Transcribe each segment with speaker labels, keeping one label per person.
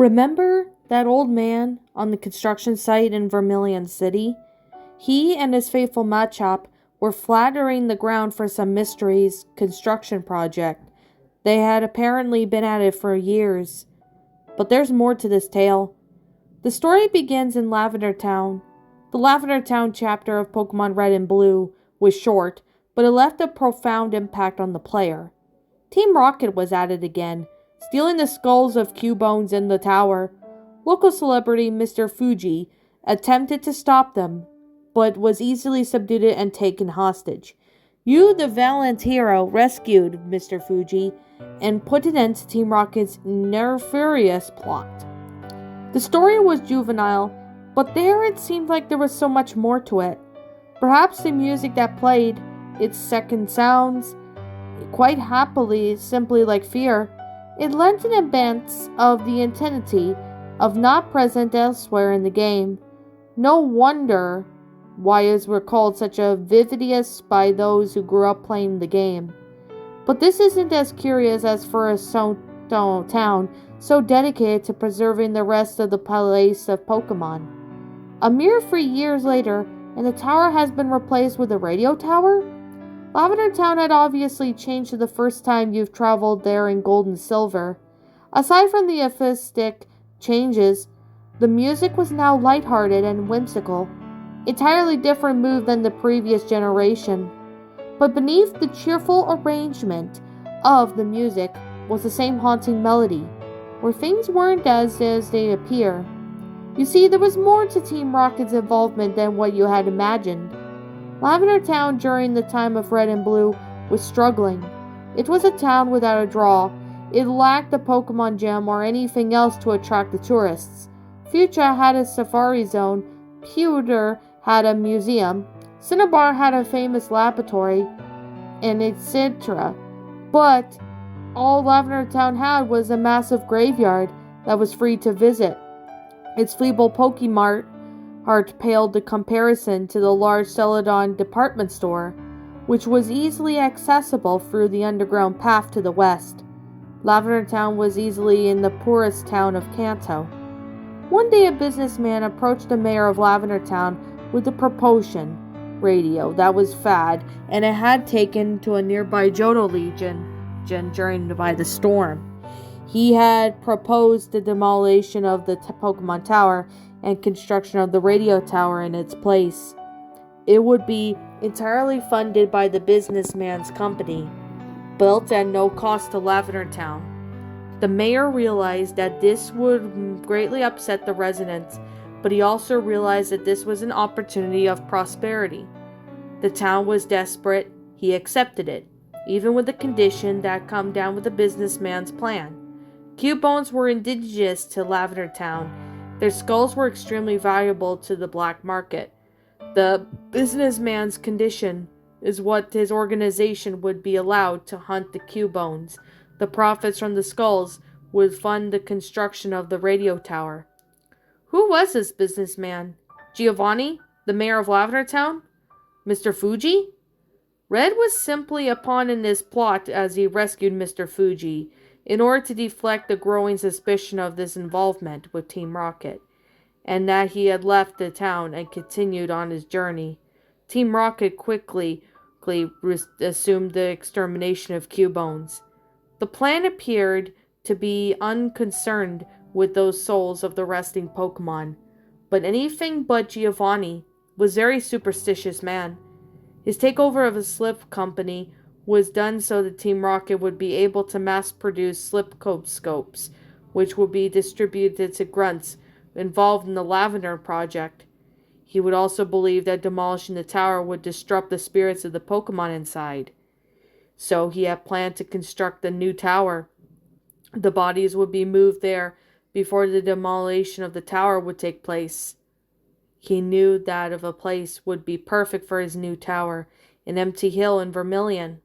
Speaker 1: Remember that old man on the construction site in Vermilion City? He and his faithful Machop were flattering the ground for some mysteries construction project. They had apparently been at it for years. But there's more to this tale. The story begins in Lavender Town. The Lavender Town chapter of Pokemon Red and Blue was short, but it left a profound impact on the player. Team Rocket was at it again, stealing the skulls of Cubones in the tower. Local celebrity Mr. Fuji attempted to stop them, but was easily subdued and taken hostage. You, the valiant hero, rescued Mr. Fuji and put an end to Team Rocket's nefarious plot. The story was juvenile, but there it seemed like there was so much more to it. Perhaps the music that played, its second sounds, quite happily, simply like fear, it lent an absence of the intensity of not present elsewhere in the game. No wonder why it was called such a vividness by those who grew up playing the game. But this isn't as curious as for a town so dedicated to preserving the rest of the place of Pokemon. A mere 3 years later, and the tower has been replaced with a radio tower? Lavender Town had obviously changed the first time you've traveled there in Gold and Silver. Aside from the aphistic changes, the music was now lighthearted and whimsical, entirely different mood than the previous generation. But beneath the cheerful arrangement of the music was the same haunting melody, where things weren't as they appear. You see, there was more to Team Rocket's involvement than what you had imagined. Lavender Town during the time of Red and Blue was struggling. It was a town without a draw. It lacked a Pokemon gym or anything else to attract the tourists. Fuchsia had a safari zone, Pewter had a museum, Cinnabar had a famous laboratory, and etc. But all Lavender Town had was a massive graveyard that was free to visit. Its feeble Pokemart heart paled in comparison to the large Celadon department store, which was easily accessible through the underground path to the west. Lavender Town was easily in the poorest town of Kanto. One day a businessman approached the mayor of Lavender Town with a propulsion radio that was fad, and it had taken to a nearby Johto Legion during the storm. He had proposed the demolition of the Pokemon Tower and construction of the radio tower in its place. It would be entirely funded by the businessman's company, built at no cost to Lavender Town. The mayor realized that this would greatly upset the residents, but he also realized that this was an opportunity of prosperity. The town was desperate. He accepted it, even with the condition that come down with the businessman's plan. Cubones were indigenous to Lavender Town. Their skulls were extremely valuable to the black market. The businessman's condition is what his organization would be allowed to hunt the Cubones. The profits from the skulls would fund the construction of the radio tower. Who was this businessman? Giovanni, the mayor of Lavender Town? Mr. Fuji? Red was simply a pawn in this plot as he rescued Mr. Fuji, in order to deflect the growing suspicion of this involvement with Team Rocket, and that he had left the town and continued on his journey. Team Rocket quickly assumed the extermination of Cubones. The plan appeared to be unconcerned with those souls of the resting Pokemon, but anything but Giovanni was a very superstitious man. His takeover of a slip company was done so that Team Rocket would be able to mass-produce slip-cope scopes, which would be distributed to grunts involved in the Lavender Project. He would also believe that demolishing the tower would disrupt the spirits of the Pokemon inside. So he had planned to construct the new tower. The bodies would be moved there before the demolition of the tower would take place. He knew that of a place would be perfect for his new tower, an empty hill in Vermilion.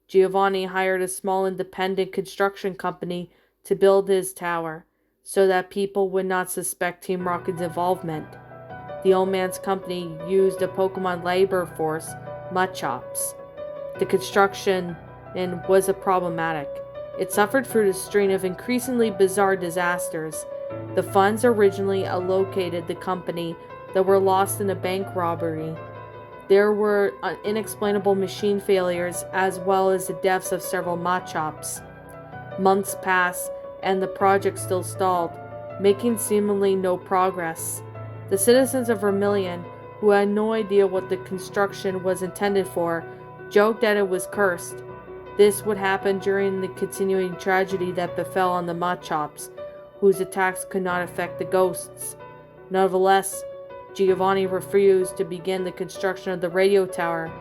Speaker 1: Giovanni hired a small independent construction company to build his tower, so that people would not suspect Team Rocket's involvement. The old man's company used a Pokemon labor force, Machops. The construction was problematic. It suffered through a string of increasingly bizarre disasters. The funds originally allocated the company that were lost in a bank robbery. There were inexplainable machine failures as well as the deaths of several Machops. Months passed and the project still stalled, making seemingly no progress. The citizens of Vermilion, who had no idea what the construction was intended for, joked that it was cursed. This would happen during the continuing tragedy that befell on the Machops, whose attacks could not affect the ghosts. Nevertheless, Giovanni refused to begin the construction of the radio tower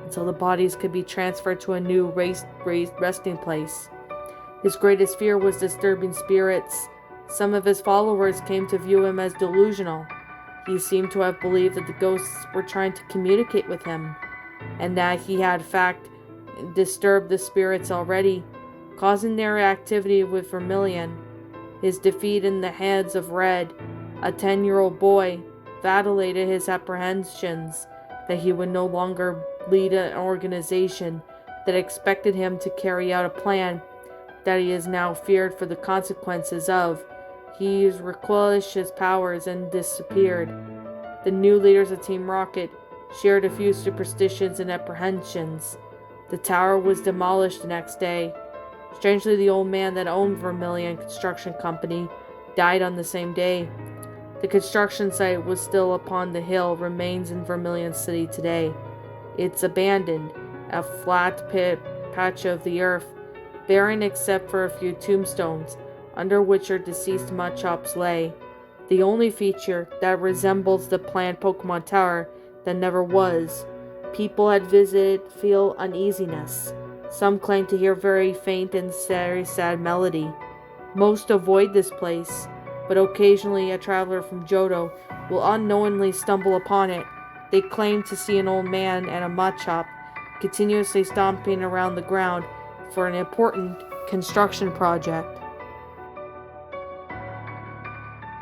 Speaker 1: until the bodies could be transferred to a new resting place. His greatest fear was disturbing spirits. Some of his followers came to view him as delusional. He seemed to have believed that the ghosts were trying to communicate with him, and that he had in fact disturbed the spirits already, causing their activity with Vermilion. His defeat in the hands of Red, a 10-year-old boy, validated his apprehensions that he would no longer lead an organization that expected him to carry out a plan that he is now feared for the consequences of. He relinquished his powers and disappeared. The new leaders of Team Rocket shared a few superstitions and apprehensions. The tower was demolished the next day. Strangely, the old man that owned Vermilion Construction Company died on the same day. The construction site was still upon the hill, remains in Vermilion City today. It's abandoned, a flat patch of the earth, barren except for a few tombstones, under which our deceased Machops lay. The only feature that resembles the planned Pokemon Tower that never was. People that visited feel uneasiness. Some claim to hear very faint and very sad melody. Most avoid this place, but occasionally a traveler from Johto will unknowingly stumble upon it. They claim to see an old man and a Machop continuously stomping around the ground for an important construction project.